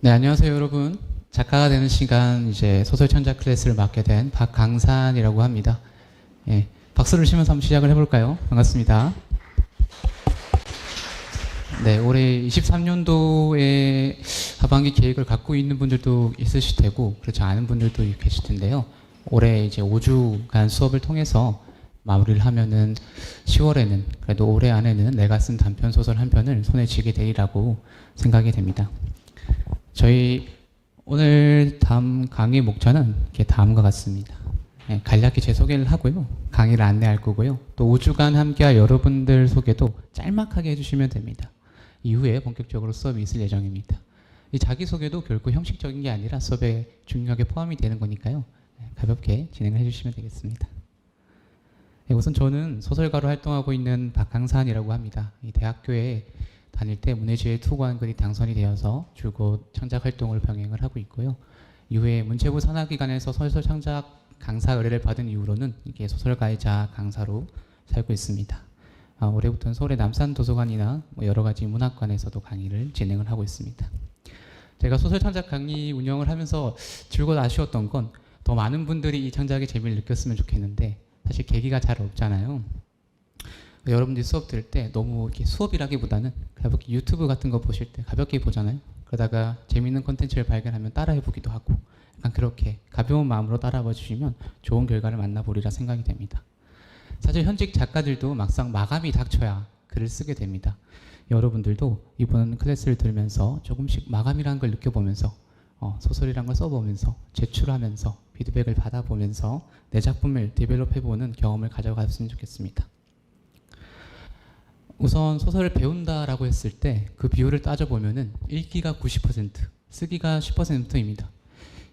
네, 안녕하세요, 여러분. 작가가 되는 시간 이제 소설 창작 클래스를 맡게 된 박강산이라고 합니다. 예, 박수를 치면서 한번 시작을 해볼까요? 반갑습니다. 네, 올해 23년도에 하반기 계획을 갖고 있는 분들도 있으실 테고 그렇지 않은 분들도 계실 텐데요. 올해 이제 5주간 수업을 통해서 마무리를 하면은 10월에는 그래도 올해 안에는 내가 쓴 단편 소설 한 편을 손에 쥐게 되리라고 생각이 됩니다. 저희 오늘 다음 강의 목차는 이렇게 다음과 같습니다. 네, 간략히 제 소개를 하고요. 강의를 안내할 거고요. 또 5주간 함께할 여러분들 소개도 짤막하게 해주시면 됩니다. 이후에 본격적으로 수업이 있을 예정입니다. 이 자기소개도 결코 형식적인 게 아니라 수업에 중요하게 포함이 되는 거니까요. 가볍게 진행을 해주시면 되겠습니다. 네, 우선 저는 소설가로 활동하고 있는 박강산이라고 합니다. 이 대학교에 다닐 때 문해지의 투고한글이 당선이 되어서 줄곧 창작 활동을 병행을 하고 있고요. 이후에 문체부 산하기관에서 소설 창작 강사 의뢰를 받은 이후로는 이게 소설가이자 강사로 살고 있습니다. 올해부터는 서울의 남산도서관이나 여러 가지 문학관에서도 강의를 진행을 하고 있습니다. 제가 소설 창작 강의 운영을 하면서 즐거워 아쉬웠던 건 더 많은 분들이 이 창작의 재미를 느꼈으면 좋겠는데 사실 계기가 잘 없잖아요. 여러분들이 수업 들을 때 너무 이렇게 수업이라기보다는 가볍게 유튜브 같은 거 보실 때 가볍게 보잖아요. 그러다가 재밌는 콘텐츠를 발견하면 따라해보기도 하고 약간 그렇게 가벼운 마음으로 따라와 주시면 좋은 결과를 만나보리라 생각이 됩니다. 사실 현직 작가들도 막상 마감이 닥쳐야 글을 쓰게 됩니다. 여러분들도 이번 클래스를 들으면서 조금씩 마감이라는 걸 느껴보면서 소설이란 걸 써보면서 제출하면서 피드백을 받아보면서 내 작품을 디벨롭해보는 경험을 가져갔으면 좋겠습니다. 우선 소설을 배운다라고 했을 때 그 비율을 따져보면은 읽기가 90%, 쓰기가 10%입니다.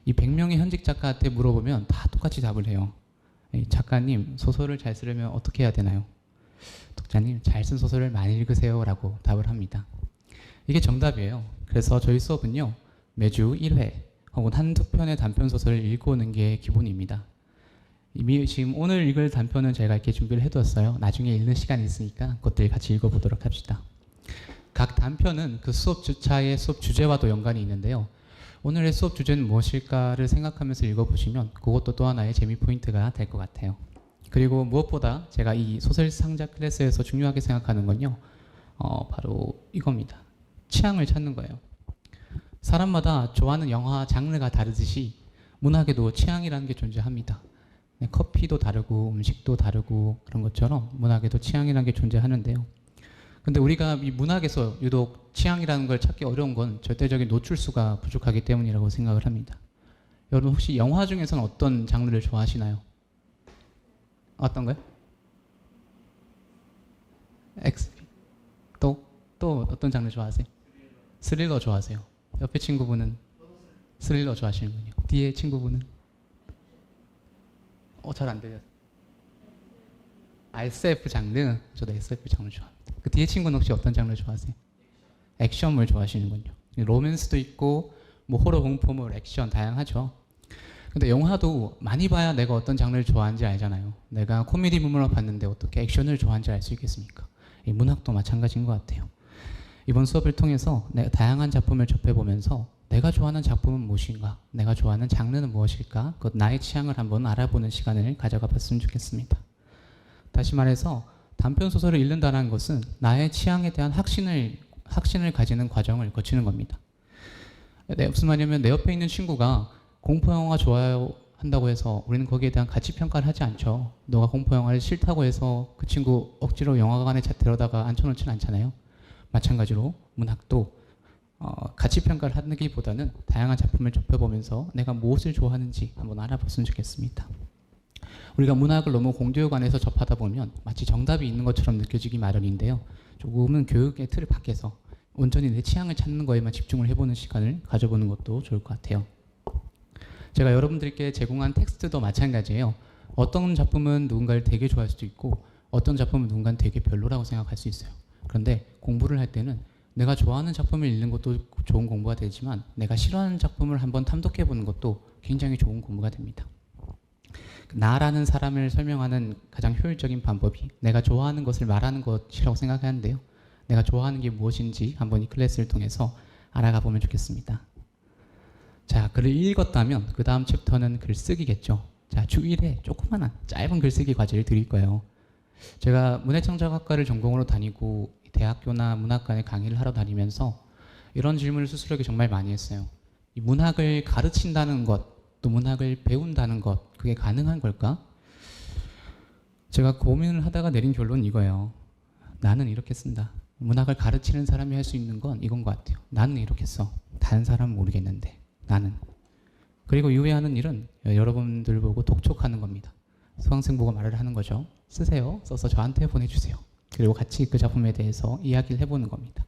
이 100명의 현직 작가한테 물어보면 다 똑같이 답을 해요. 작가님, 소설을 잘 쓰려면 어떻게 해야 되나요? 독자님, 잘 쓴 소설을 많이 읽으세요 라고 답을 합니다. 이게 정답이에요. 그래서 저희 수업은요, 매주 1회 혹은 한두 편의 단편 소설을 읽어오는 게 기본입니다. 이미 지금 오늘 읽을 단편은 제가 이렇게 준비를 해두었어요. 나중에 읽는 시간이 있으니까 그것들 같이 읽어보도록 합시다. 각 단편은 그 수업 주차의 수업 주제와도 연관이 있는데요. 오늘의 수업 주제는 무엇일까를 생각하면서 읽어보시면 그것도 또 하나의 재미 포인트가 될 것 같아요. 그리고 무엇보다 제가 이 소설 창작 클래스에서 중요하게 생각하는 건요. 바로 이겁니다. 취향을 찾는 거예요. 사람마다 좋아하는 영화 장르가 다르듯이 문학에도 취향이라는 게 존재합니다. 네, 커피도 다르고 음식도 다르고 그런 것처럼 문학에도 취향이라는 게 존재하는데요. 근데 우리가 이 문학에서 유독 취향이라는 걸 찾기 어려운 건 절대적인 노출수가 부족하기 때문이라고 생각을 합니다. 여러분 혹시 영화 중에서는 어떤 장르를 좋아하시나요? 어떤 거요? 또 어떤 장르 좋아하세요? 스릴러 좋아하세요. 옆에 친구분은 스릴러 좋아하시는군요. 뒤에 친구분은? 잘 안 들려요. SF 장르? 저도 SF 장르 좋아합니다. 그 뒤에 친구는 혹시 어떤 장르 좋아하세요? 액션물 좋아하시는군요. 로맨스도 있고 뭐 호러, 공포물, 액션 다양하죠. 근데 영화도 많이 봐야 내가 어떤 장르를 좋아하는지 알잖아요. 내가 코미디 부분을 봤는데 어떻게 액션을 좋아하는지 알 수 있겠습니까? 이 문학도 마찬가지인 것 같아요. 이번 수업을 통해서 내가 다양한 작품을 접해보면서 내가 좋아하는 작품은 무엇인가, 내가 좋아하는 장르는 무엇일까, 그 나의 취향을 한번 알아보는 시간을 가져가 봤으면 좋겠습니다. 다시 말해서 단편 소설을 읽는다는 것은 나의 취향에 대한 확신을 가지는 과정을 거치는 겁니다. 무슨 말이냐면 내 옆에 있는 친구가 공포영화 좋아한다고 해서 우리는 거기에 대한 가치평가를 하지 않죠. 너가 공포영화를 싫다고 해서 그 친구 억지로 영화관에 데려다가 앉혀놓지는 않잖아요. 마찬가지로 문학도 가치평가를 하기보다는 다양한 작품을 접해보면서 내가 무엇을 좋아하는지 한번 알아봤으면 좋겠습니다. 우리가 문학을 너무 공교육안에서 접하다 보면 마치 정답이 있는 것처럼 느껴지기 마련인데요. 조금은 교육의 틀을 밖에서 온전히 내 취향을 찾는 거에만 집중을 해보는 시간을 가져보는 것도 좋을 것 같아요. 제가 여러분들께 제공한 텍스트도 마찬가지예요. 어떤 작품은 누군가를 되게 좋아할 수도 있고 어떤 작품은 누군가는 되게 별로라고 생각할 수 있어요. 그런데 공부를 할 때는 내가 좋아하는 작품을 읽는 것도 좋은 공부가 되지만 내가 싫어하는 작품을 한번 탐독해보는 것도 굉장히 좋은 공부가 됩니다. 나라는 사람을 설명하는 가장 효율적인 방법이 내가 좋아하는 것을 말하는 것이라고 생각하는데요. 내가 좋아하는 게 무엇인지 한번 이 클래스를 통해서 알아가 보면 좋겠습니다. 자, 글을 읽었다면 그 다음 챕터는 글쓰기겠죠. 자, 주 1회 조그마한 짧은 글쓰기 과제를 드릴 거예요. 제가 문해창작학과를 전공으로 다니고 대학교나 문학관에 강의를 하러 다니면서 이런 질문을 스스로에게 정말 많이 했어요. 이 문학을 가르친다는 것, 또 문학을 배운다는 것, 그게 가능한 걸까? 제가 고민을 하다가 내린 결론은 이거예요. 나는 이렇게 쓴다. 문학을 가르치는 사람이 할 수 있는 건 이건 것 같아요. 나는 이렇게 써. 다른 사람은 모르겠는데 나는. 그리고 이후에하는 일은 여러분들 보고 독촉하는 겁니다. 수강생 보고 말을 하는 거죠. 쓰세요. 써서 저한테 보내주세요. 그리고 같이 그 작품에 대해서 이야기를 해보는 겁니다.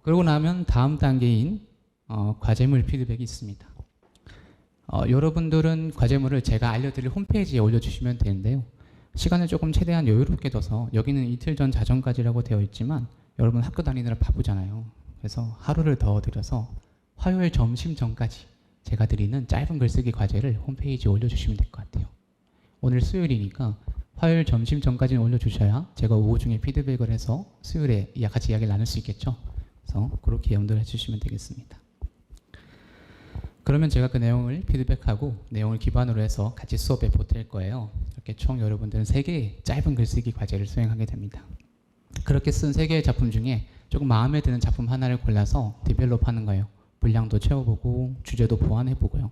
그러고 나면 다음 단계인 과제물 피드백이 있습니다. 여러분들은 과제물을 제가 알려드릴 홈페이지에 올려주시면 되는데요. 시간을 조금 최대한 여유롭게 둬서 여기는 이틀 전 자정까지라고 되어 있지만 여러분 학교 다니느라 바쁘잖아요. 그래서 하루를 더 드려서 화요일 점심 전까지 제가 드리는 짧은 글쓰기 과제를 홈페이지에 올려주시면 될 것 같아요. 오늘 수요일이니까 화요일 점심 전까지는 올려주셔야 제가 오후 중에 피드백을 해서 수요일에 같이 이야기를 나눌 수 있겠죠. 그래서 그렇게 염두를 해주시면 되겠습니다. 그러면 제가 그 내용을 피드백하고 내용을 기반으로 해서 같이 수업에 보탤 거예요. 이렇게 총 여러분들은 3개의 짧은 글쓰기 과제를 수행하게 됩니다. 그렇게 쓴 3개의 작품 중에 조금 마음에 드는 작품 하나를 골라서 디벨롭하는 거예요. 분량도 채워보고 주제도 보완해보고요.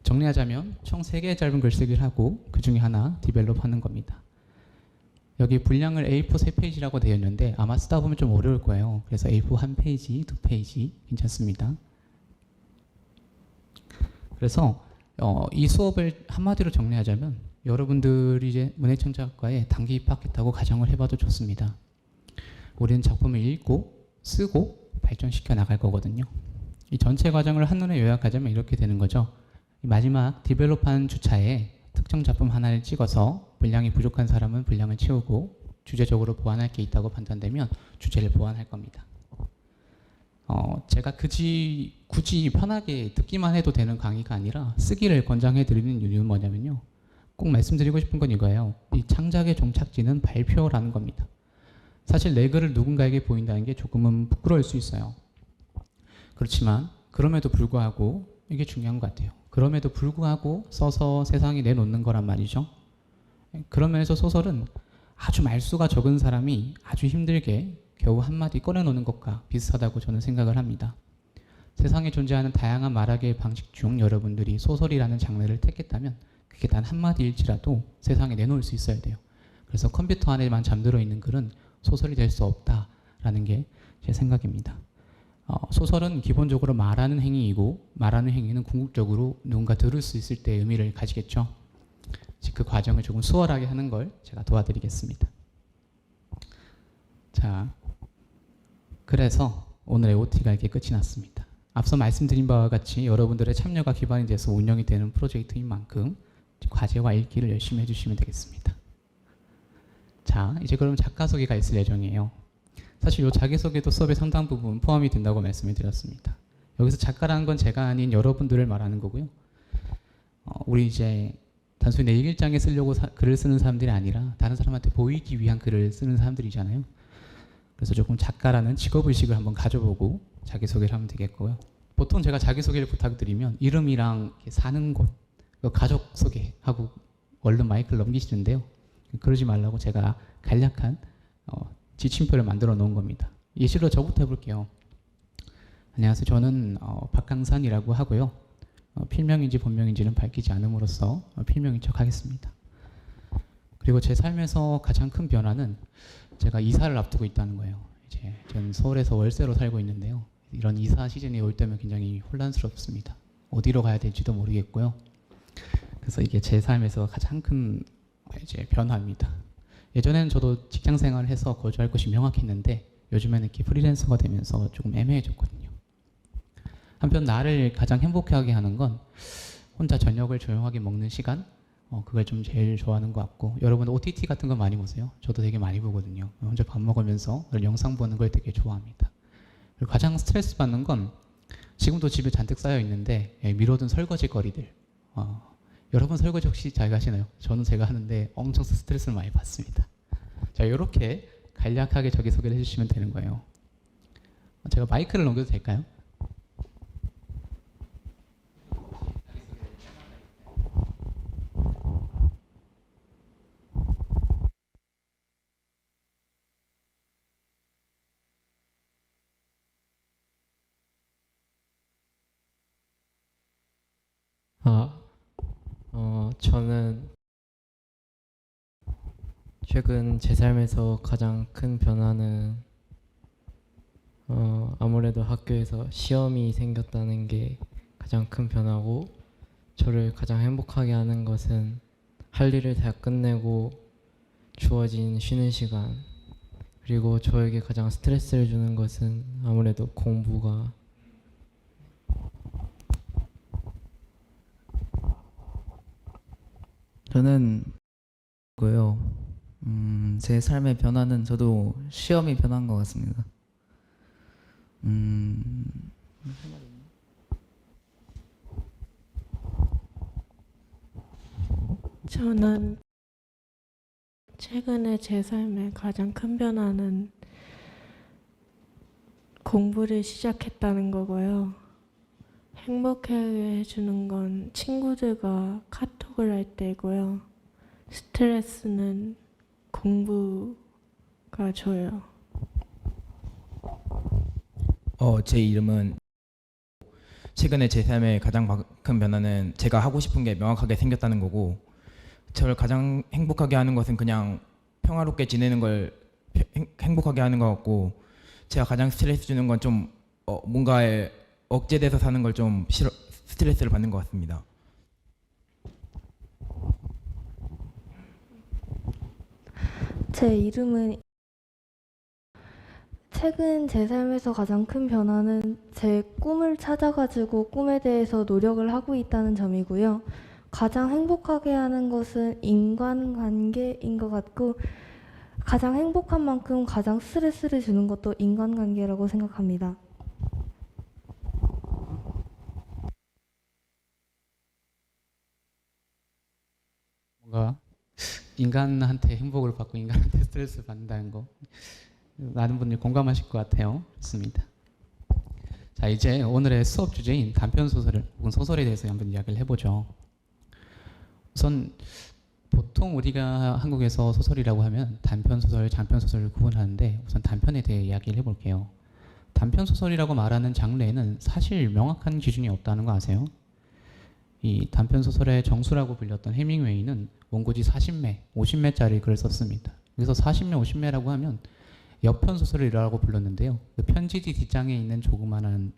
정리하자면 총 3개의 짧은 글쓰기를 하고 그 중에 하나 디벨롭하는 겁니다. 여기 분량을 A4 3페이지라고 되어 있는데 아마 쓰다 보면 좀 어려울 거예요. 그래서 A4 1페이지, 2페이지 괜찮습니다. 그래서 이 수업을 한마디로 정리하자면 여러분들이 이제 문해창작학과에 단기 입학했다고 가정을 해봐도 좋습니다. 우리는 작품을 읽고 쓰고 발전시켜 나갈 거거든요. 이 전체 과정을 한눈에 요약하자면 이렇게 되는 거죠. 마지막 디벨롭하는 주차에 특정 작품 하나를 찍어서 분량이 부족한 사람은 분량을 채우고 주제적으로 보완할 게 있다고 판단되면 주제를 보완할 겁니다. 제가 굳이 편하게 듣기만 해도 되는 강의가 아니라 쓰기를 권장해 드리는 이유는 뭐냐면요. 꼭 말씀드리고 싶은 건 이거예요. 이 창작의 종착지는 발표라는 겁니다. 사실 내 글을 누군가에게 보인다는 게 조금은 부끄러울 수 있어요. 그렇지만 그럼에도 불구하고 이게 중요한 것 같아요. 그럼에도 불구하고 써서 세상에 내놓는 거란 말이죠. 그런 면에서 소설은 아주 말수가 적은 사람이 아주 힘들게 겨우 한마디 꺼내놓는 것과 비슷하다고 저는 생각을 합니다. 세상에 존재하는 다양한 말하기의 방식 중 여러분들이 소설이라는 장르를 택했다면 그게 단 한마디일지라도 세상에 내놓을 수 있어야 돼요. 그래서 컴퓨터 안에만 잠들어 있는 글은 소설이 될 수 없다라는 게 제 생각입니다. 소설은 기본적으로 말하는 행위이고 말하는 행위는 궁극적으로 누군가 들을 수 있을 때의 의미를 가지겠죠. 그 과정을 조금 수월하게 하는 걸 제가 도와드리겠습니다. 자, 그래서 오늘의 OT가 이렇게 끝이 났습니다. 앞서 말씀드린 바와 같이 여러분들의 참여가 기반이 돼서 운영이 되는 프로젝트인 만큼 과제와 읽기를 열심히 해주시면 되겠습니다. 자, 이제 그럼 작가 소개가 있을 예정이에요. 사실 이 자기소개도 수업의 상당 부분 포함이 된다고 말씀을 드렸습니다. 여기서 작가라는 건 제가 아닌 여러분들을 말하는 거고요. 우리 이제 단순히 내 일기장에 쓰려고 글을 쓰는 사람들이 아니라 다른 사람한테 보이기 위한 글을 쓰는 사람들이잖아요. 그래서 조금 작가라는 직업의식을 한번 가져보고 자기소개를 하면 되겠고요. 보통 제가 자기소개를 부탁드리면 이름이랑 사는 곳, 가족 소개하고 얼른 마이크를 넘기시는데요. 그러지 말라고 제가 간략한 지침표를 만들어 놓은 겁니다. 예시로 저부터 해볼게요. 안녕하세요. 저는 박강산이라고 하고요. 필명인지 본명인지는 밝히지 않음으로써 필명인 척 하겠습니다. 그리고 제 삶에서 가장 큰 변화는 제가 이사를 앞두고 있다는 거예요. 이제 저는 서울에서 월세로 살고 있는데요. 이런 이사 시즌이 올 때면 굉장히 혼란스럽습니다. 어디로 가야 될지도 모르겠고요. 그래서 이게 제 삶에서 가장 큰 이제 변화입니다. 예전에는 저도 직장 생활을 해서 거주할 곳이 명확했는데 요즘에는 이렇게 프리랜서가 되면서 조금 애매해졌거든요. 한편 나를 가장 행복하게 하는 건 혼자 저녁을 조용하게 먹는 시간, 그걸 좀 제일 좋아하는 것 같고, 여러분 OTT 같은 거 많이 보세요? 저도 되게 많이 보거든요. 혼자 밥 먹으면서 영상 보는 걸 되게 좋아합니다. 그리고 가장 스트레스 받는 건 지금도 집에 잔뜩 쌓여 있는데 미뤄둔 설거지 거리들. 여러분 설거지 혹시 잘 하시나요? 저는 제가 하는데 엄청 스트레스를 많이 받습니다. 자, 이렇게 간략하게 자기소개를 해주시면 되는 거예요. 제가 마이크를 넘겨도 될까요? 저는 최근 제 삶에서 가장 큰 변화는 아무래도 학교에서 시험이 생겼다는 게 가장 큰 변화고, 저를 가장 행복하게 하는 것은 할 일을 다 끝내고 주어진 쉬는 시간, 그리고 저에게 가장 스트레스를 주는 것은 아무래도 공부가. 저는 고요. 제 삶의 변화는 저도 시험이 변한 것 같습니다. 저는 최근에 제 삶의 가장 큰 변화는 공부를 시작했다는 거고요. 행복하게 해주는 건 친구들과 카톡을 할 때고요. 스트레스는 공부가 줘요. 제 이름은 최근에 제 삶의 가장 큰 변화는 제가 하고 싶은 게 명확하게 생겼다는 거고, 저를 가장 행복하게 하는 것은 그냥 평화롭게 지내는 걸 행복하게 하는 것 같고, 제가 가장 스트레스 주는 건 좀 뭔가에 억제돼서 사는 걸 좀 스트레스를 받는 것 같습니다. 제 이름은 최근 제 삶에서 가장 큰 변화는 제 꿈을 찾아가지고 꿈에 대해서 노력을 하고 있다는 점이고요. 가장 행복하게 하는 것은 인간관계인 것 같고, 가장 행복한 만큼 가장 스트레스를 주는 것도 인간관계라고 생각합니다. 뭔가 인간한테 행복을 받고 인간한테 스트레스를 받는다는 거 많은 분들이 공감하실 것 같아요. 좋습니다. 자, 이제 오늘의 수업 주제인 단편 소설 혹은 소설에 대해서 한번 이야기를 해보죠. 우선 보통 우리가 한국에서 소설이라고 하면 단편 소설, 장편 소설을 구분하는데, 우선 단편에 대해 이야기를 해볼게요. 단편 소설이라고 말하는 장르에는 사실 명확한 기준이 없다는 거 아세요? 이 단편 소설의 정수라고 불렸던 해밍웨이는 원고지 40매, 50매짜리 글을 썼습니다. 그래서 40매, 50매라고 하면 여편 소설이라고 불렀는데요. 그 편지지 뒷장에 있는 조그만한,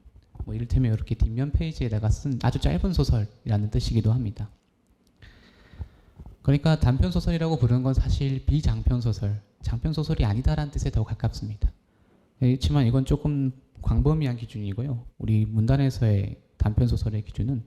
이를테면 이렇게 뒷면 페이지에다가 쓴 아주 짧은 소설이라는 뜻이기도 합니다. 그러니까 단편 소설이라고 부르는 건 사실 비장편 소설, 장편 소설이 아니다라는 뜻에 더 가깝습니다. 그렇지만 이건 조금 광범위한 기준이고요. 우리 문단에서의 단편 소설의 기준은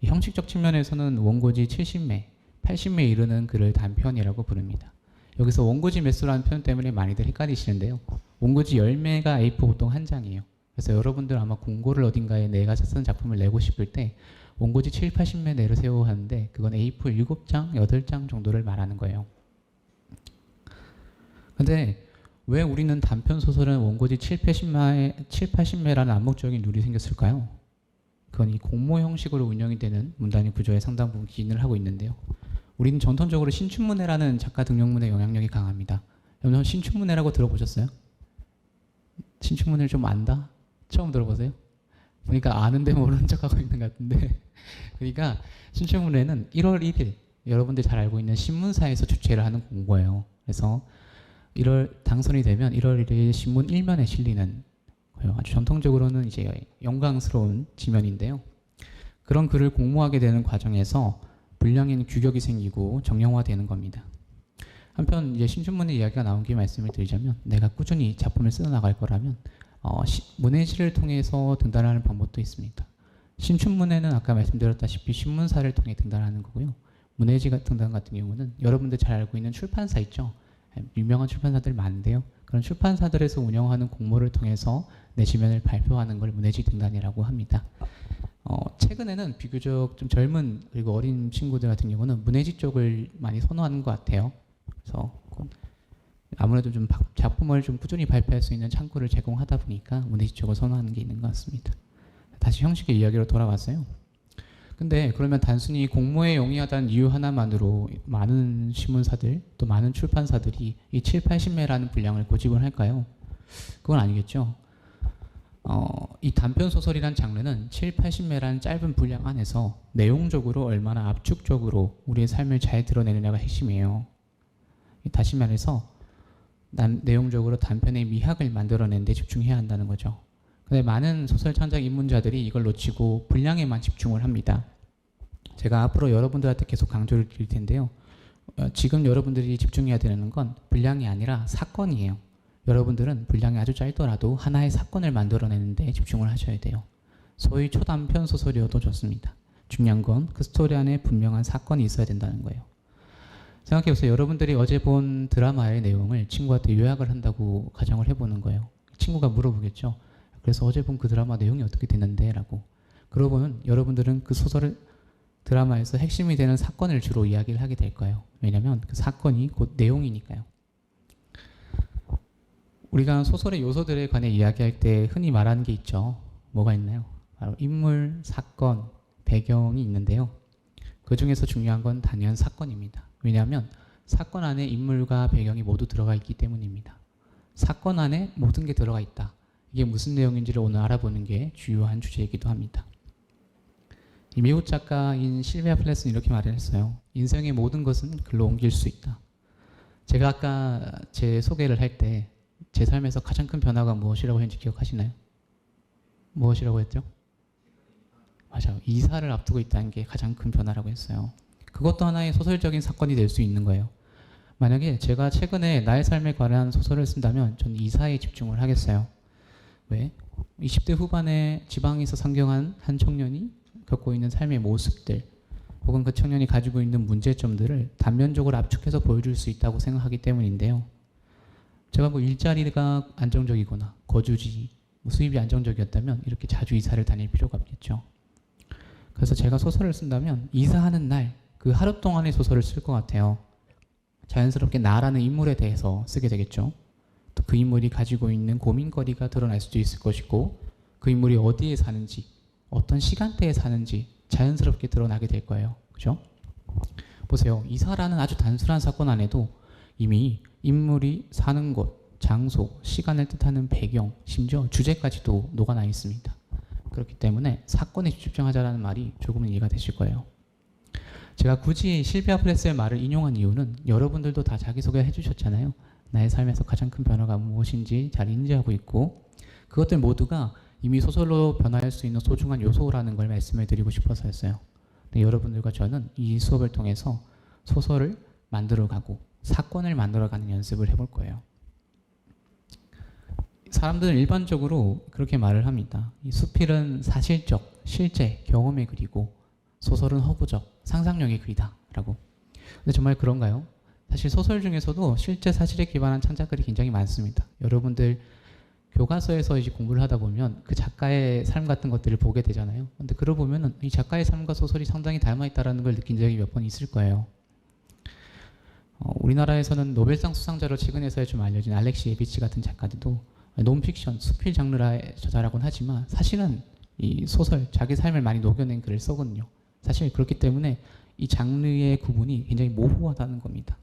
형식적 측면에서는 원고지 70매, 80매에 이르는 글을 단편이라고 부릅니다. 여기서 원고지 매수라는 표현 때문에 많이들 헷갈리시는데요. 원고지 10매가 A4 보통 한 장이에요. 그래서 여러분들 아마 공고를 어딘가에 내가 쓴 작품을 내고 싶을 때 원고지 7, 80매 내세요 하는데, 그건 A4 7장, 8장 정도를 말하는 거예요. 근데 왜 우리는 단편 소설은 원고지 7, 80매라는 암묵적인 룰이 생겼을까요? 그건 이 공모 형식으로 운영이 되는 문단의 구조에 상당 부분 기인을 하고 있는데요. 우리는 전통적으로 신춘문예라는 작가 등용문의 영향력이 강합니다. 여러분 신춘문예라고 들어보셨어요? 신춘문예를 좀 안다? 처음 들어보세요? 보니까 아는데 모르는 척하고 있는 것 같은데 그러니까 신춘문예는 1월 1일 여러분들 잘 알고 있는 신문사에서 주최를 하는 공고예요. 그래서 당선이 되면 1월 1일 신문 1면에 실리는 거예요. 아주 전통적으로는 이제 영광스러운 지면인데요. 그런 글을 공모하게 되는 과정에서 불량인 규격이 생기고 정형화되는 겁니다. 한편 이제 신춘문예 이야기가 나온 김에 말씀을 드리자면, 내가 꾸준히 작품을 쓰어 나갈 거라면 문해지를 통해서 등단하는 방법도 있습니다. 신춘문예는 아까 말씀드렸다시피 신문사를 통해 등단하는 거고요. 문해지 등단 같은 경우는 여러분들 잘 알고 있는 출판사 있죠. 유명한 출판사들 많은데요. 그런 출판사들에서 운영하는 공모를 통해서 내 지면을 발표하는 걸 문해지 등단이라고 합니다. 최근에는 비교적 좀 젊은 그리고 어린 친구들 같은 경우는 문해지 쪽을 많이 선호하는 것 같아요. 그래서 아무래도 좀 작품을 좀 꾸준히 발표할 수 있는 창구를 제공하다 보니까 문해지 쪽을 선호하는 게 있는 것 같습니다. 다시 형식의 이야기로 돌아왔어요. 근데 그러면 단순히 공모에 용이하다는 이유 하나만으로 많은 신문사들 또 많은 출판사들이 이 7, 80매라는 분량을 고집을 할까요? 그건 아니겠죠. 이 단편 소설이란 장르는 7, 80매라는 짧은 분량 안에서 내용적으로 얼마나 압축적으로 우리의 삶을 잘 드러내느냐가 핵심이에요. 다시 말해서 내용적으로 단편의 미학을 만들어내는 데 집중해야 한다는 거죠. 근데 많은 소설 창작 입문자들이 이걸 놓치고 분량에만 집중을 합니다. 제가 앞으로 여러분들한테 계속 강조를 드릴 텐데요. 지금 여러분들이 집중해야 되는 건 분량이 아니라 사건이에요. 여러분들은 분량이 아주 짧더라도 하나의 사건을 만들어내는 데 집중을 하셔야 돼요. 소위 초단편 소설이어도 좋습니다. 중요한 건 그 스토리 안에 분명한 사건이 있어야 된다는 거예요. 생각해보세요. 여러분들이 어제 본 드라마의 내용을 친구한테 요약을 한다고 가정을 해보는 거예요. 친구가 물어보겠죠. 그래서 어제 본 그 드라마 내용이 어떻게 됐는데? 라고. 그러고는 여러분들은 그 소설을 드라마에서 핵심이 되는 사건을 주로 이야기를 하게 될 거예요. 왜냐하면 그 사건이 곧 내용이니까요. 우리가 소설의 요소들에 관해 이야기할 때 흔히 말하는 게 있죠. 뭐가 있나요? 바로 인물, 사건, 배경이 있는데요. 그 중에서 중요한 건 단연 사건입니다. 왜냐하면 사건 안에 인물과 배경이 모두 들어가 있기 때문입니다. 사건 안에 모든 게 들어가 있다. 이게 무슨 내용인지를 오늘 알아보는 게 주요한 주제이기도 합니다. 이 미국 작가인 실비아 플랫은 이렇게 말을 했어요. 인생의 모든 것은 글로 옮길 수 있다. 제가 아까 제 소개를 할 때 제 삶에서 가장 큰 변화가 무엇이라고 했는지 기억하시나요? 무엇이라고 했죠? 맞아요. 이사를 앞두고 있다는 게 가장 큰 변화라고 했어요. 그것도 하나의 소설적인 사건이 될 수 있는 거예요. 만약에 제가 최근에 나의 삶에 관한 소설을 쓴다면 저는 이사에 집중을 하겠어요. 왜? 20대 후반에 지방에서 상경한 한 청년이 겪고 있는 삶의 모습들 혹은 그 청년이 가지고 있는 문제점들을 단면적으로 압축해서 보여줄 수 있다고 생각하기 때문인데요. 제가 뭐 일자리가 안정적이거나 거주지, 수입이 안정적이었다면 이렇게 자주 이사를 다닐 필요가 없겠죠. 그래서 제가 소설을 쓴다면 이사하는 날 그 하루 동안의 소설을 쓸 것 같아요. 자연스럽게 나라는 인물에 대해서 쓰게 되겠죠. 또 그 인물이 가지고 있는 고민거리가 드러날 수도 있을 것이고 그 인물이 어디에 사는지 어떤 시간대에 사는지 자연스럽게 드러나게 될 거예요. 그죠? 보세요. 이사라는 아주 단순한 사건 안에도 이미 인물이 사는 곳, 장소, 시간을 뜻하는 배경, 심지어 주제까지도 녹아나 있습니다. 그렇기 때문에 사건에 집중하자라는 말이 조금은 이해가 되실 거예요. 제가 굳이 실비아 플랫의 말을 인용한 이유는 여러분들도 다 자기소개 해주셨잖아요. 나의 삶에서 가장 큰 변화가 무엇인지 잘 인지하고 있고 그것들 모두가 이미 소설로 변화할 수 있는 소중한 요소라는 걸 말씀을 드리고 싶어서였어요. 근데 여러분들과 저는 이 수업을 통해서 소설을 만들어가고 사건을 만들어가는 연습을 해볼 거예요. 사람들은 일반적으로 그렇게 말을 합니다. 이 수필은 사실적, 실제, 경험의 글이고 소설은 허구적, 상상력의 글이다 라고. 근데 정말 그런가요? 사실 소설 중에서도 실제 사실에 기반한 창작글이 굉장히 많습니다. 여러분들 교과서에서 이제 공부를 하다 보면 그 작가의 삶 같은 것들을 보게 되잖아요. 근데 그러고 보면 이 작가의 삶과 소설이 상당히 닮아있다는 걸 느낀 적이 몇 번 있을 거예요. 우리나라에서는 노벨상 수상자로 최근에서야 좀 알려진 알렉시 예비치 같은 작가들도 논픽션, 수필 장르의 저자라고는 하지만 사실은 이 소설, 자기 삶을 많이 녹여낸 글을 쓰거든요. 사실 그렇기 때문에 이 장르의 구분이 굉장히 모호하다는 겁니다.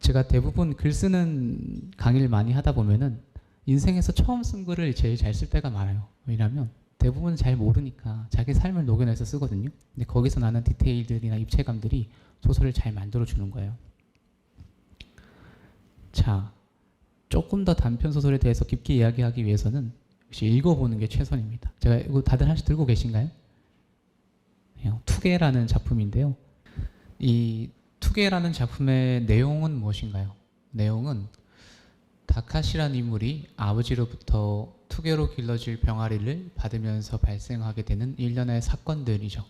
제가 대부분 글 쓰는 강의를 많이 하다 보면은 인생에서 처음 쓴 글을 제일 잘 쓸 때가 많아요. 왜냐하면 대부분 잘 모르니까 자기 삶을 녹여내서 쓰거든요. 근데 거기서 나는 디테일들이나 입체감들이 소설을 잘 만들어주는 거예요. 자, 조금 더 단편 소설에 대해서 깊게 이야기하기 위해서는 역시 읽어보는 게 최선입니다. 제가 이거 다들 하나씩 들고 계신가요? 투게라는 작품인데요. 이 투게라는 작품의 내용은 무엇인가요? 내용은 다카시라는 인물이 아버지로부터 투게로 길러질 병아리를 받으면서 발생하게 되는 일련의 사건들이죠.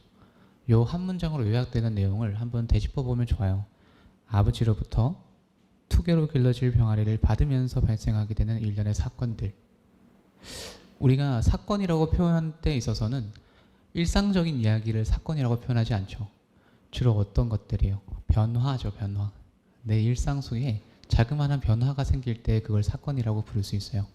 요 한 문장으로 요약되는 내용을 한번 되짚어 보면 좋아요. 아버지로부터 투게로 길러질 병아리를 받으면서 발생하게 되는 일련의 사건들. 우리가 사건이라고 표현할 때 있어서는 일상적인 이야기를 사건이라고 표현하지 않죠. 주로 어떤 것들이에요? 변화죠, 변화. 내 일상 속에 자그마한 변화가 생길 때 그걸 사건이라고 부를 수 있어요.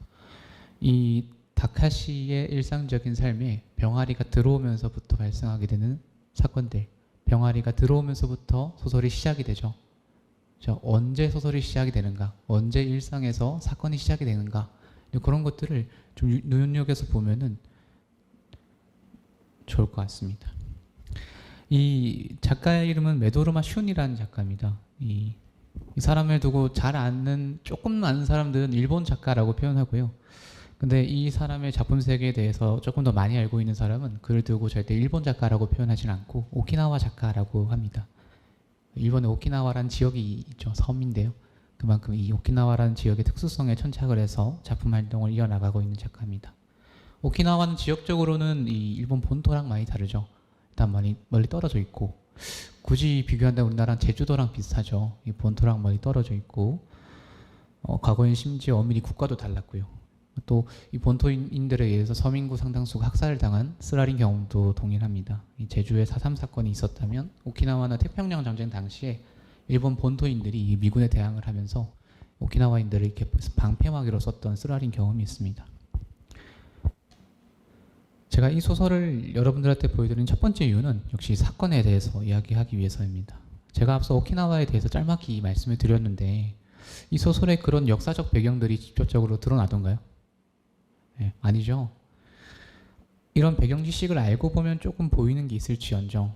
이 다카시의 일상적인 삶에 병아리가 들어오면서부터 발생하게 되는 사건들, 병아리가 들어오면서부터 소설이 시작이 되죠. 자, 언제 소설이 시작이 되는가? 언제 일상에서 사건이 시작이 되는가? 근데 그런 것들을 좀 눈여겨서 보면은 좋을 것 같습니다. 이 작가의 이름은 메도르마 슌이라는 작가입니다. 이 사람을 두고 잘 아는, 조금 아는 사람들은 일본 작가라고 표현하고요. 근데 이 사람의 작품 세계에 대해서 조금 더 많이 알고 있는 사람은 그를 두고 절대 일본 작가라고 표현하진 않고 오키나와 작가라고 합니다. 일본의 오키나와라는 지역이 있죠. 섬인데요. 그만큼 이 오키나와라는 지역의 특수성에 천착을 해서 작품 활동을 이어나가고 있는 작가입니다. 오키나와는 지역적으로는 이 일본 본토랑 많이 다르죠. 일단 많이 멀리 떨어져 있고, 굳이 비교한다면 우리나라는 제주도랑 비슷하죠. 이 본토랑 멀리 떨어져 있고, 과거엔 심지어 엄밀히 국가도 달랐고요. 또 이 본토인들에 의해서 서민구 상당수가 학살을 당한 쓰라린 경험도 동일합니다. 이 제주에 4.3 사건이 있었다면 오키나와나 태평양 전쟁 당시에 일본 본토인들이 이 미군에 대항을 하면서 오키나와인들을 이렇게 방패막이로 썼던 쓰라린 경험이 있습니다. 제가 이 소설을 여러분들한테 보여드린 첫 번째 이유는 역시 사건에 대해서 이야기하기 위해서입니다. 제가 앞서 오키나와에 대해서 짤막히 말씀을 드렸는데 이 소설의 그런 역사적 배경들이 직접적으로 드러나던가요? 네, 아니죠. 이런 배경 지식을 알고 보면 조금 보이는 게 있을지언정,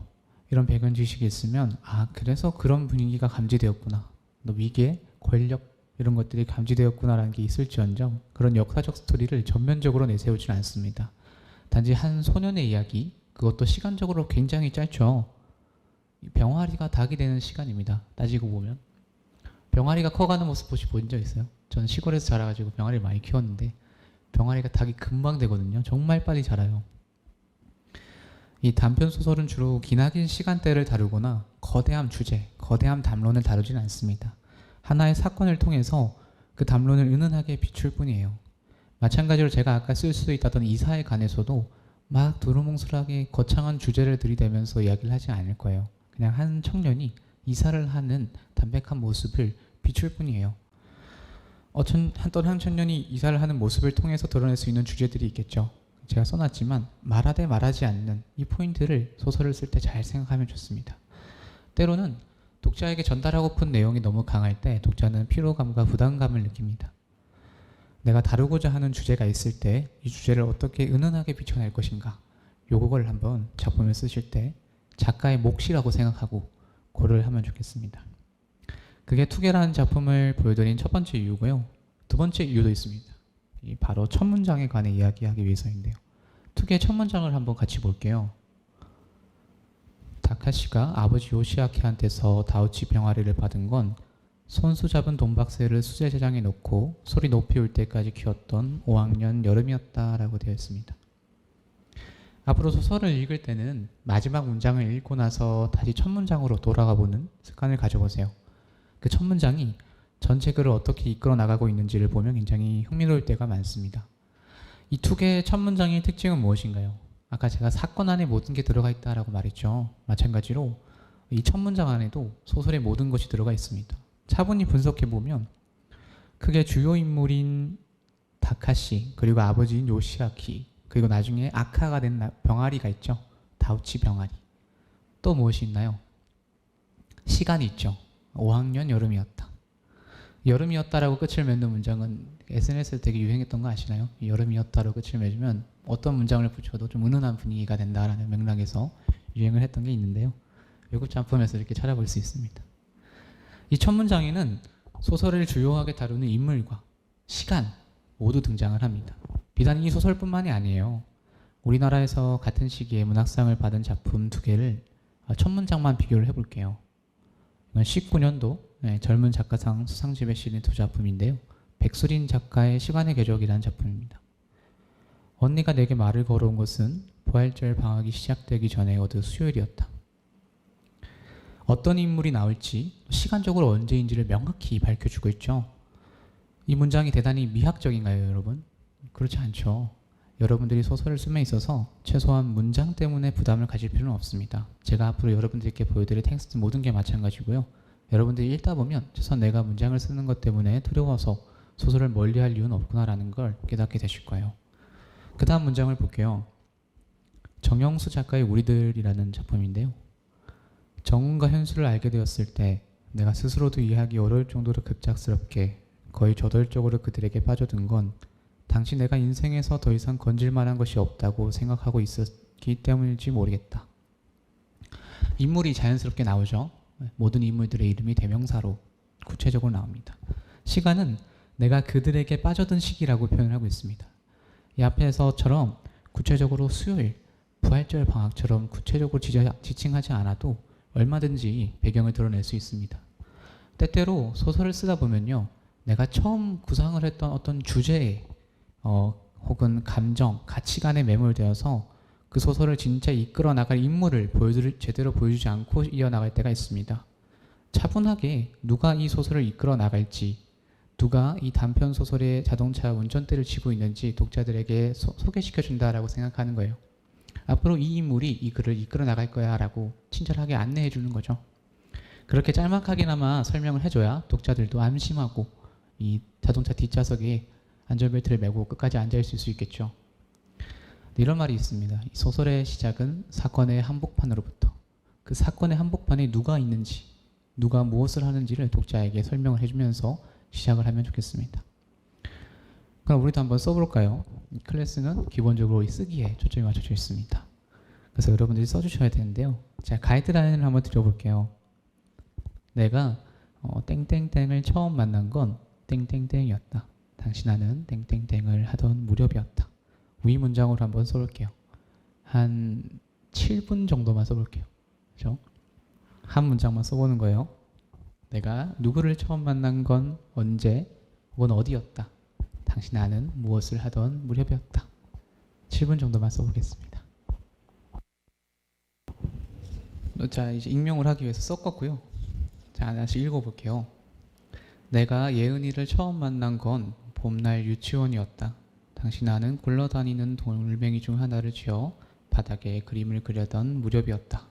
이런 배경 지식이 있으면 아, 그래서 그런 분위기가 감지되었구나, 또 위계, 권력 이런 것들이 감지되었구나라는 게 있을지언정 그런 역사적 스토리를 전면적으로 내세우지는 않습니다. 단지 한 소년의 이야기, 그것도 시간적으로 굉장히 짧죠. 병아리가 닭이 되는 시간입니다. 따지고 보면 병아리가 커가는 모습 혹시 본 적 있어요? 저는 시골에서 자라가지고 병아리를 많이 키웠는데 병아리가 닭이 금방 되거든요. 정말 빨리 자라요. 이 단편 소설은 주로 기나긴 시간대를 다루거나 거대한 주제, 거대한 담론을 다루지는 않습니다. 하나의 사건을 통해서 그 담론을 은은하게 비출 뿐이에요. 마찬가지로 제가 아까 쓸 수도 있다던 이사에 관해서도 막 두루뭉술하게 거창한 주제를 들이대면서 이야기를 하지 않을 거예요. 그냥 한 청년이 이사를 하는 담백한 모습을 비출 뿐이에요. 어떤 한 청년이 이사를 하는 모습을 통해서 드러낼 수 있는 주제들이 있겠죠. 제가 써놨지만 말하되 말하지 않는 이 포인트를 소설을 쓸 때 잘 생각하면 좋습니다. 때로는 독자에게 전달하고픈 내용이 너무 강할 때 독자는 피로감과 부담감을 느낍니다. 내가 다루고자 하는 주제가 있을 때 이 주제를 어떻게 은은하게 비춰낼 것인가, 요걸 한번 작품을 쓰실 때 작가의 몫이라고 생각하고 고려를 하면 좋겠습니다. 그게 투게라는 작품을 보여드린 첫 번째 이유고요. 두 번째 이유도 있습니다. 바로 첫 문장에 관해 이야기하기 위해서인데요. 투게 첫 문장을 한번 같이 볼게요. 다카시가 아버지 요시아키한테서 다우치 병아리를 받은 건 손수 잡은 돈박스를 수제재장에 넣고 소리 높이 울 때까지 키웠던 5학년 여름이었다라고 되어 있습니다. 앞으로 소설을 읽을 때는 마지막 문장을 읽고 나서 다시 첫 문장으로 돌아가 보는 습관을 가져보세요. 그 첫 문장이 전체 글을 어떻게 이끌어 나가고 있는지를 보면 굉장히 흥미로울 때가 많습니다. 이 두 개의 첫 문장의 특징은 무엇인가요? 아까 제가 사건 안에 모든 게 들어가 있다라고 말했죠. 마찬가지로 이 첫 문장 안에도 소설의 모든 것이 들어가 있습니다. 차분히 분석해 보면 크게 주요 인물인 다카시, 그리고 아버지인 요시아키, 그리고 나중에 아카가 된 병아리가 있죠. 다우치 병아리. 또 무엇이 있나요? 시간이 있죠. 5학년 여름이었다. 여름이었다라고 끝을 맺는 문장은 SNS에 되게 유행했던 거 아시나요? 여름이었다로 끝을 맺으면 어떤 문장을 붙여도 좀 은은한 분위기가 된다라는 맥락에서 유행을 했던 게 있는데요. 외국 작품에서 이렇게 찾아볼 수 있습니다. 이 첫 문장에는 소설을 주요하게 다루는 인물과 시간 모두 등장을 합니다. 비단 이 소설뿐만이 아니에요. 우리나라에서 같은 시기에 문학상을 받은 작품 두 개를 첫 문장만 비교를 해볼게요. 이건 19년도 젊은 작가상 수상집에 실린 두 작품인데요. 백수린 작가의 시간의 궤적이라는 작품입니다. 언니가 내게 말을 걸어온 것은 부활절 방학이 시작되기 전에 어느 수요일이었다. 어떤 인물이 나올지 시간적으로 언제인지를 명확히 밝혀주고 있죠. 이 문장이 대단히 미학적인가요, 여러분? 그렇지 않죠. 여러분들이 소설을 쓰면 있어서 최소한 문장 때문에 부담을 가질 필요는 없습니다. 제가 앞으로 여러분들께 보여드릴 텍스트 모든 게 마찬가지고요. 여러분들이 읽다 보면 최소한 내가 문장을 쓰는 것 때문에 두려워서 소설을 멀리할 이유는 없구나라는 걸 깨닫게 되실 거예요. 그 다음 문장을 볼게요. 정영수 작가의 우리들이라는 작품인데요. 정운과 현수를 알게 되었을 때 내가 스스로도 이해하기 어려울 정도로 급작스럽게 거의 저돌적으로 그들에게 빠져든 건 당시 내가 인생에서 더 이상 건질 만한 것이 없다고 생각하고 있었기 때문일지 모르겠다. 인물이 자연스럽게 나오죠. 모든 인물들의 이름이 대명사로 구체적으로 나옵니다. 시간은 내가 그들에게 빠져든 시기라고 표현하고 있습니다. 이 앞에서처럼 구체적으로 수요일, 부활절 방학처럼 구체적으로 지칭하지 않아도 얼마든지 배경을 드러낼 수 있습니다. 때때로 소설을 쓰다 보면요, 내가 처음 구상을 했던 어떤 주제 혹은 감정, 가치관에 매몰되어서 그 소설을 진짜 이끌어 나갈 인물을 제대로 보여주지 않고 이어나갈 때가 있습니다. 차분하게 누가 이 소설을 이끌어 나갈지, 누가 이 단편 소설의 자동차 운전대를 쥐고 있는지 독자들에게 소개시켜 준다라고 생각하는 거예요. 앞으로 이 인물이 이 글을 이끌어 나갈 거야 라고 친절하게 안내해 주는 거죠. 그렇게 짤막하게나마 설명을 해줘야 독자들도 안심하고 이 자동차 뒷좌석에 안전벨트를 매고 끝까지 앉아있을 수 있겠죠. 이런 말이 있습니다. 이 소설의 시작은 사건의 한복판으로부터, 그 사건의 한복판에 누가 있는지, 누가 무엇을 하는지를 독자에게 설명을 해주면서 시작을 하면 좋겠습니다. 그럼 우리도 한번 써볼까요? 이 클래스는 기본적으로 이 쓰기에 초점이 맞춰져 있습니다. 그래서 여러분들이 써주셔야 되는데요. 제가 가이드라인을 한번 드려볼게요. 내가 땡땡땡을 처음 만난 건 땡땡땡이었다. 당신아는 땡땡땡을 하던 무렵이었다. 위 문장으로 한번 써볼게요. 한 7분 정도만 써볼게요. 그렇죠? 한 문장만 써보는 거예요. 내가 누구를 처음 만난 건 언제 혹은 어디였다. 당신아는 무엇을 하던 무렵이었다. 7분 정도만 써보겠습니다. 자, 이제 익명을 하기 위해서 섞었고요. 자, 다시 읽어볼게요. 내가 예은이를 처음 만난 건 봄날 유치원이었다. 당신아는 굴러다니는 돌멩이 중 하나를 쥐어 바닥에 그림을 그려던 무렵이었다.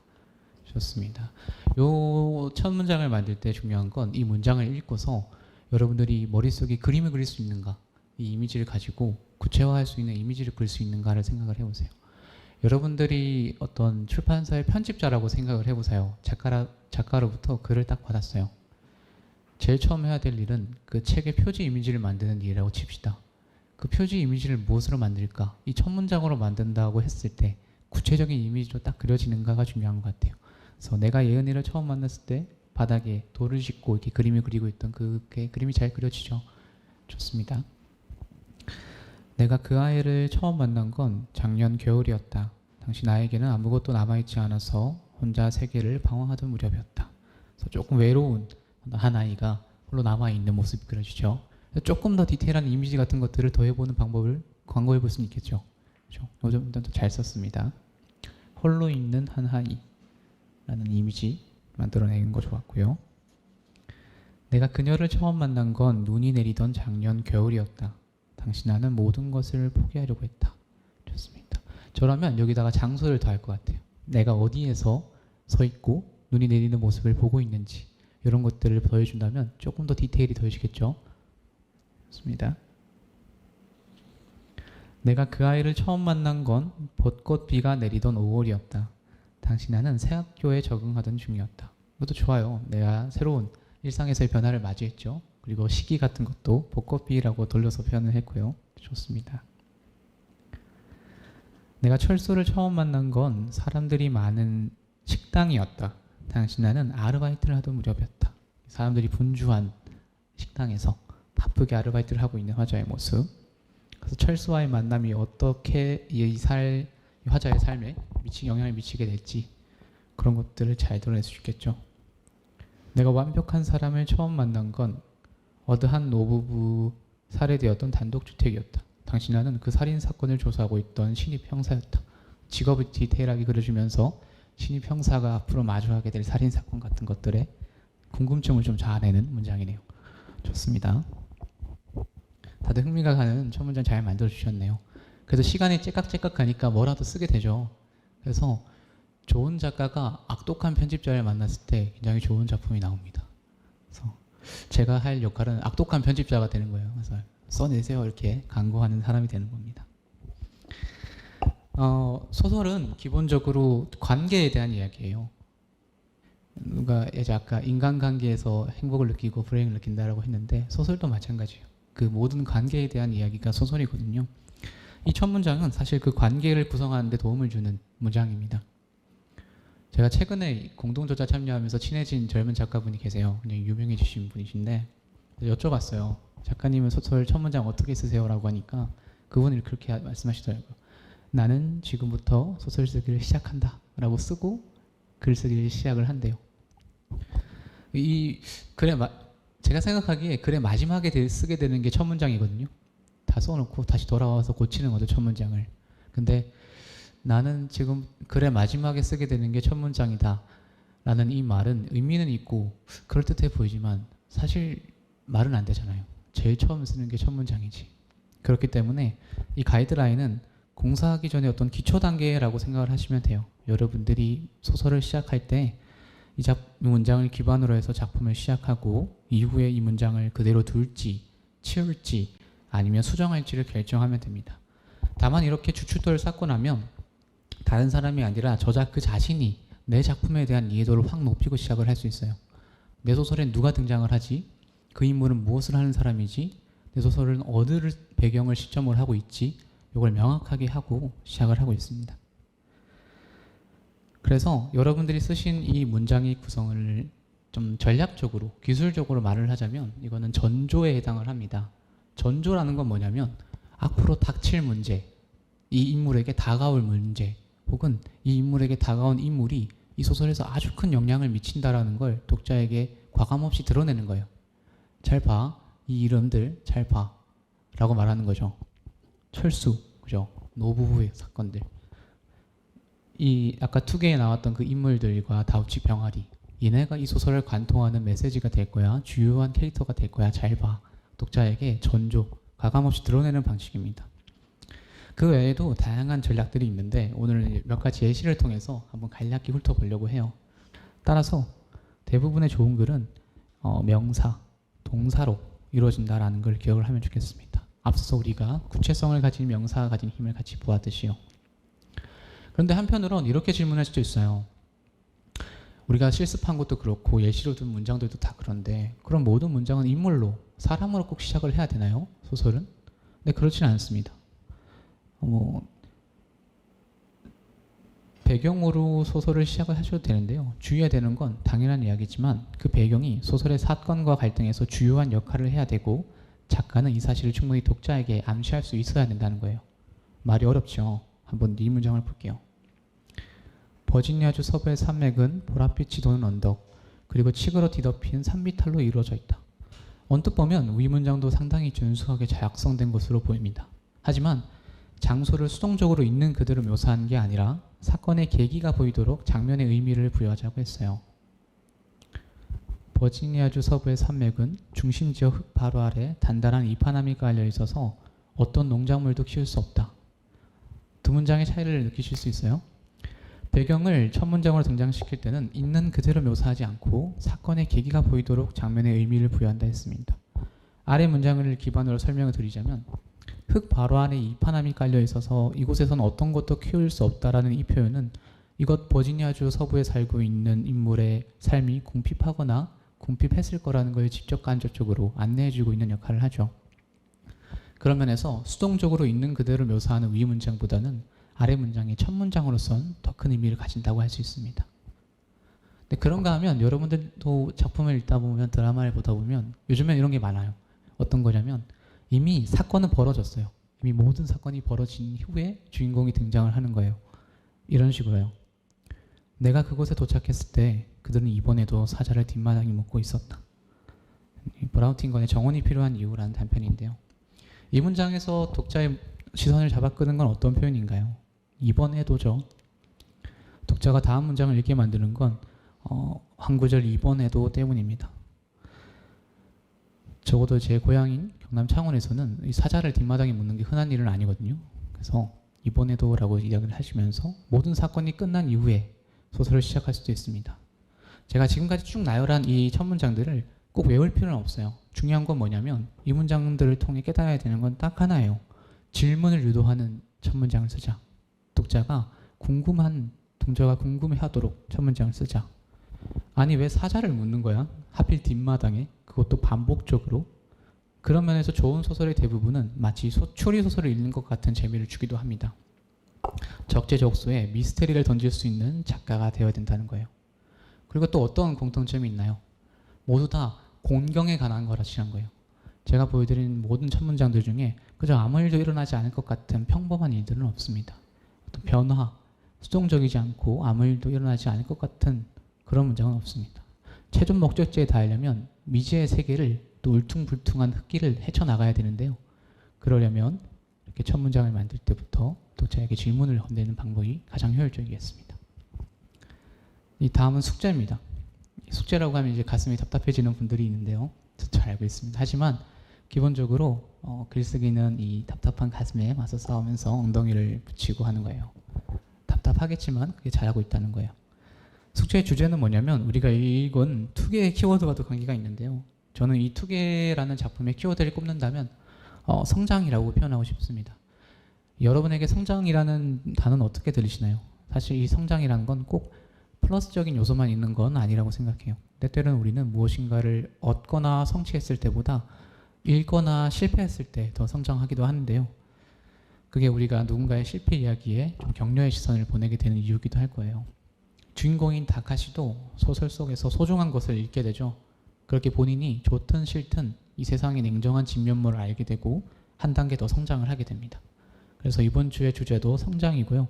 좋습니다. 요 첫 문장을 만들 때 중요한 건 이 문장을 읽고서 여러분들이 머릿속에 그림을 그릴 수 있는가, 이 이미지를 가지고 구체화할 수 있는 이미지를 그릴 수 있는가를 생각을 해보세요. 여러분들이 어떤 출판사의 편집자라고 생각을 해보세요. 작가로부터 글을 딱 받았어요. 제일 처음 해야 될 일은 그 책의 표지 이미지를 만드는 일이라고 칩시다. 그 표지 이미지를 무엇으로 만들까? 이 첫 문장으로 만든다고 했을 때 구체적인 이미지로 딱 그려지는가가 중요한 것 같아요. 그래서 내가 예은이를 처음 만났을 때 바닥에 돌을 짚고 이렇게 그림을 그리고 있던 그게 그림이 잘 그려지죠. 좋습니다. 내가 그 아이를 처음 만난 건 작년 겨울이었다. 당신 아이에게는 아무것도 남아있지 않아서 혼자 세계를 방황하던 무렵이었다. 그래서 조금 외로운 한 아이가 홀로 남아있는 모습이 그려지죠. 조금 더 디테일한 이미지 같은 것들을 더해보는 방법을 광고해 볼 수는 있겠죠. 그렇죠? 요즘 잘 썼습니다. 홀로 있는 한 아이라는 이미지 만들어내는 거 좋았고요. 내가 그녀를 처음 만난 건 눈이 내리던 작년 겨울이었다. 당신아는 모든 것을 포기하려고 했다. 좋습니다. 저라면 여기다가 장소를 더할 것 같아요. 내가 어디에서 서 있고 눈이 내리는 모습을 보고 있는지 이런 것들을 더해준다면 조금 더 디테일이 더해지겠죠. 좋습니다. 내가 그 아이를 처음 만난 건 벚꽃 비가 내리던 5월이었다. 당신아는 새 학교에 적응하던 중이었다. 이것도 좋아요. 내가 새로운 일상에서의 변화를 맞이했죠. 그리고 시기 같은 것도 벚꽃비라고 돌려서 표현을 했고요. 좋습니다. 내가 철수를 처음 만난 건 사람들이 많은 식당이었다. 당신아는 아르바이트를 하던 무렵이었다. 사람들이 분주한 식당에서 바쁘게 아르바이트를 하고 있는 화자의 모습. 그래서 철수와의 만남이 어떻게 이 화자의 삶에 영향을 미치게 될지 그런 것들을 잘 드러낼 수 있겠죠. 내가 완벽한 사람을 처음 만난 건 어느 한 노부부 살해되었던 단독주택이었다. 당신아는 그 살인사건을 조사하고 있던 신입 형사였다. 직업을 디테일하게 그려주면서 신입 형사가 앞으로 마주하게 될 살인사건 같은 것들에 궁금증을 좀 자아내는 문장이네요. 좋습니다. 다들 흥미가 가는 첫 문장 잘 만들어주셨네요. 그래서 시간이 째깍째깍 가니까 뭐라도 쓰게 되죠. 그래서 좋은 작가가 악독한 편집자를 만났을 때 굉장히 좋은 작품이 나옵니다. 그래서 제가 할 역할은 악독한 편집자가 되는 거예요. 그래서 써내세요 이렇게 강구하는 사람이 되는 겁니다. 소설은 기본적으로 관계에 대한 이야기예요. 누가 이제 아까 인간관계에서 행복을 느끼고 불행을 느낀다라고 했는데 소설도 마찬가지예요. 그 모든 관계에 대한 이야기가 소설이거든요. 이 첫 문장은 사실 그 관계를 구성하는 데 도움을 주는 문장입니다. 제가 최근에 공동저자 참여하면서 친해진 젊은 작가분이 계세요. 그냥 유명해지신 분이신데 여쭤봤어요. 작가님은 소설 첫 문장 어떻게 쓰세요? 라고 하니까 그분이 그렇게 말씀하시더라고요. 나는 지금부터 소설 쓰기를 시작한다 라고 쓰고 글쓰기를 시작을 한대요. 제가 생각하기에 글의 마지막에 쓰게 되는 게 첫 문장이거든요. 다 써놓고 다시 돌아와서 고치는 거죠, 첫 문장을. 근데 나는 지금 글의 마지막에 쓰게 되는 게 첫 문장이다 라는 이 말은 의미는 있고 그럴듯해 보이지만 사실 말은 안 되잖아요. 제일 처음 쓰는 게 첫 문장이지. 그렇기 때문에 이 가이드라인은 공사하기 전에 어떤 기초 단계라고 생각을 하시면 돼요. 여러분들이 소설을 시작할 때 이 문장을 기반으로 해서 작품을 시작하고 이후에 이 문장을 그대로 둘지 치울지 아니면 수정할지를 결정하면 됩니다. 다만 이렇게 주춧돌을 쌓고 나면 다른 사람이 아니라 저자 그 자신이 내 작품에 대한 이해도를 확 높이고 시작을 할 수 있어요. 내 소설엔 누가 등장을 하지? 그 인물은 무엇을 하는 사람이지? 내 소설은 어느 배경을 시점으로 하고 있지? 이걸 명확하게 하고 시작을 하고 있습니다. 그래서 여러분들이 쓰신 이 문장의 구성을 좀 전략적으로 기술적으로 말을 하자면 이거는 전조에 해당을 합니다. 전조라는 건 뭐냐면 앞으로 닥칠 문제, 이 인물에게 다가올 문제 혹은 이 인물에게 다가온 인물이 이 소설에서 아주 큰 영향을 미친다라는 걸 독자에게 과감없이 드러내는 거예요. 잘 봐. 이 이름들 잘 봐. 라고 말하는 거죠. 철수, 그죠? 노부부의 사건들. 이 아까 투개에 나왔던 그 인물들과 다우치 병아리. 얘네가 이 소설을 관통하는 메시지가 될 거야. 주요한 캐릭터가 될 거야. 잘 봐. 독자에게 전조, 과감없이 드러내는 방식입니다. 그 외에도 다양한 전략들이 있는데 오늘 몇 가지 예시를 통해서 한번 간략히 훑어보려고 해요. 따라서 대부분의 좋은 글은 명사, 동사로 이루어진다라는 걸 기억을 하면 좋겠습니다. 앞서서 우리가 구체성을 가진 명사가 가진 힘을 같이 보았듯이요. 그런데 한편으론 이렇게 질문할 수도 있어요. 우리가 실습한 것도 그렇고 예시로 든 문장들도 다 그런데 그럼 모든 문장은 인물로, 사람으로 꼭 시작을 해야 되나요? 소설은? 네, 그렇지는 않습니다. 배경으로 소설을 시작을 하셔도 되는데요. 주의해야 되는 건 당연한 이야기지만 그 배경이 소설의 사건과 갈등에서 주요한 역할을 해야 되고 작가는 이 사실을 충분히 독자에게 암시할 수 있어야 된다는 거예요. 말이 어렵죠. 한번 이 문장을 볼게요. 버지니아주 서부의 산맥은 보랏빛이 도는 언덕 그리고 치그러 뒤덮인 산비탈로 이루어져 있다. 언뜻 보면 위 문장도 상당히 준수하게 작성된 것으로 보입니다. 하지만 장소를 수동적으로 있는 그대로 묘사한 게 아니라 사건의 계기가 보이도록 장면의 의미를 부여하자고 했어요. 버지니아주 서부의 산맥은 중심지역 흙 바로 아래 단단한 이파나미 깔려 있어서 어떤 농작물도 키울 수 없다. 두 문장의 차이를 느끼실 수 있어요? 배경을 첫 문장으로 등장시킬 때는 있는 그대로 묘사하지 않고 사건의 계기가 보이도록 장면의 의미를 부여한다 했습니다. 아래 문장을 기반으로 설명을 드리자면 흙 바로 안에 이파남이 깔려 있어서 이곳에서는 어떤 것도 키울 수 없다라는 이 표현은 이것 버지니아주 서부에 살고 있는 인물의 삶이 궁핍하거나 궁핍했을 거라는 걸 직접 간접적으로 안내해주고 있는 역할을 하죠. 그런 면에서 수동적으로 있는 그대로 묘사하는 위 문장보다는 아래 문장이 첫 문장으로선 더 큰 의미를 가진다고 할 수 있습니다. 근데 그런가 하면 여러분들도 작품을 읽다 보면 드라마를 보다 보면 요즘엔 이런 게 많아요. 어떤 거냐면 이미 사건은 벌어졌어요. 이미 모든 사건이 벌어진 후에 주인공이 등장을 하는 거예요. 이런 식으로요. 내가 그곳에 도착했을 때 그들은 이번에도 사자를 뒷마당에 묻고 있었다. 브라우팅건의 정원이 필요한 이유라는 단편인데요. 이 문장에서 독자의 시선을 잡아 끄는 건 어떤 표현인가요? 이번에도죠. 독자가 다음 문장을 읽게 만드는 건 한 구절 이번에도 때문입니다. 적어도 제 고향인 경남 창원에서는 이 사자를 뒷마당에 묻는 게 흔한 일은 아니거든요. 그래서 이번에도라고 이야기를 하시면서 모든 사건이 끝난 이후에 소설을 시작할 수도 있습니다. 제가 지금까지 쭉 나열한 이 첫 문장들을 꼭 외울 필요는 없어요. 중요한 건 뭐냐면 이 문장들을 통해 깨달아야 되는 건 딱 하나예요. 질문을 유도하는 첫 문장을 쓰자. 독자가 궁금해하도록 첫 문장을 쓰자. 아니 왜 사자를 묻는 거야? 하필 뒷마당에? 그것도 반복적으로? 그런 면에서 좋은 소설의 대부분은 마치 추리 소설을 읽는 것 같은 재미를 주기도 합니다. 적재적소에 미스테리를 던질 수 있는 작가가 되어야 된다는 거예요. 그리고 또 어떤 공통점이 있나요? 모두 다 공경에 관한 거라시는 거예요. 제가 보여드린 모든 첫 문장들 중에 그저 아무 일도 일어나지 않을 것 같은 평범한 일들은 없습니다. 어떤 변화, 수동적이지 않고 아무 일도 일어나지 않을 것 같은 그런 문장은 없습니다. 최종 목적지에 닿으려면 미지의 세계를 또 울퉁불퉁한 흙길을 헤쳐나가야 되는데요. 그러려면 이렇게 첫 문장을 만들 때부터 독자에게 질문을 건네는 방법이 가장 효율적이겠습니다. 이 다음은 숙제입니다. 숙제라고 하면 이제 가슴이 답답해지는 분들이 있는데요. 저도 잘 알고 있습니다. 하지만 기본적으로 글쓰기는 이 답답한 가슴에 맞서 싸우면서 엉덩이를 붙이고 하는 거예요. 답답하겠지만 그게 잘하고 있다는 거예요. 숙제의 주제는 뭐냐면 우리가 읽은 두 개의 키워드와도 관계가 있는데요. 저는 이 두 개라는 작품의 키워드를 꼽는다면 성장이라고 표현하고 싶습니다. 여러분에게 성장이라는 단어는 어떻게 들리시나요? 사실 이 성장이라는 건 꼭 플러스적인 요소만 있는 건 아니라고 생각해요. 때때로는 우리는 무엇인가를 얻거나 성취했을 때보다 잃거나 실패했을 때 더 성장하기도 하는데요. 그게 우리가 누군가의 실패 이야기에 좀 격려의 시선을 보내게 되는 이유기도 할 거예요. 주인공인 다카시도 소설 속에서 소중한 것을 잃게 되죠. 그렇게 본인이 좋든 싫든 이 세상의 냉정한 진면모를 알게 되고 한 단계 더 성장을 하게 됩니다. 그래서 이번 주의 주제도 성장이고요.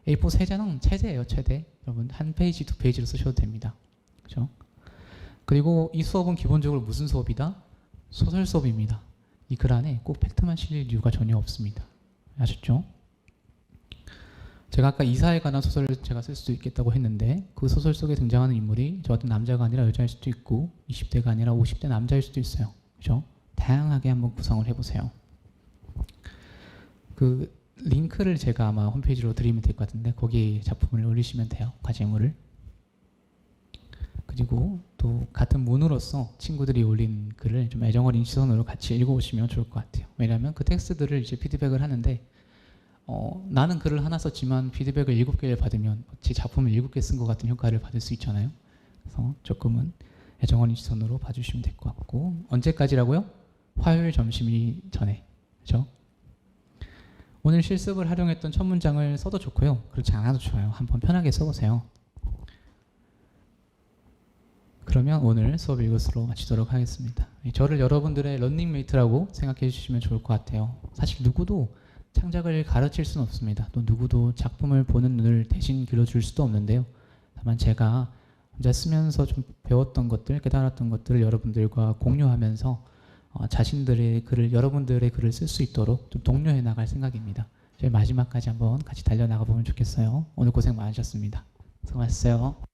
A4 3장은 최대예요, 최대. 여러분 한 페이지, 두 페이지로 쓰셔도 됩니다. 그렇죠? 그리고 이 수업은 기본적으로 무슨 수업이다? 소설 수업입니다. 이 글 안에 꼭 팩트만 실릴 이유가 전혀 없습니다. 아셨죠? 제가 아까 이사에 관한 소설을 제가 쓸 수도 있겠다고 했는데 그 소설 속에 등장하는 인물이 저 같은 남자가 아니라 여자일 수도 있고 20대가 아니라 50대 남자일 수도 있어요. 그렇죠? 다양하게 한번 구성을 해보세요. 그 링크를 제가 아마 홈페이지로 드리면 될 것 같은데 거기에 작품을 올리시면 돼요. 과제물을. 그리고 또 같은 문으로서 친구들이 올린 글을 좀 애정어린 시선으로 같이 읽어보시면 좋을 것 같아요. 왜냐하면 그 텍스트들을 이제 피드백을 하는데 나는 글을 하나 썼지만 피드백을 7개를 받으면 제 작품을 7개 쓴 것 같은 효과를 받을 수 있잖아요. 그래서 조금은 애정어린 시선으로 봐주시면 될 것 같고 언제까지라고요? 화요일 점심이 전에. 그렇죠? 오늘 실습을 활용했던 첫 문장을 써도 좋고요. 그렇지 않아도 좋아요. 한번 편하게 써보세요. 그러면 오늘 수업 이것으로 마치도록 하겠습니다. 저를 여러분들의 런닝메이트라고 생각해 주시면 좋을 것 같아요. 사실 누구도 창작을 가르칠 수는 없습니다. 또 누구도 작품을 보는 눈을 대신 길러줄 수도 없는데요. 다만 제가 혼자 쓰면서 좀 배웠던 것들, 깨달았던 것들을 여러분들과 공유하면서 자신들의 글을, 여러분들의 글을 쓸 수 있도록 좀 독려해 나갈 생각입니다. 저희 마지막까지 한번 같이 달려나가 보면 좋겠어요. 오늘 고생 많으셨습니다. 수고하셨어요.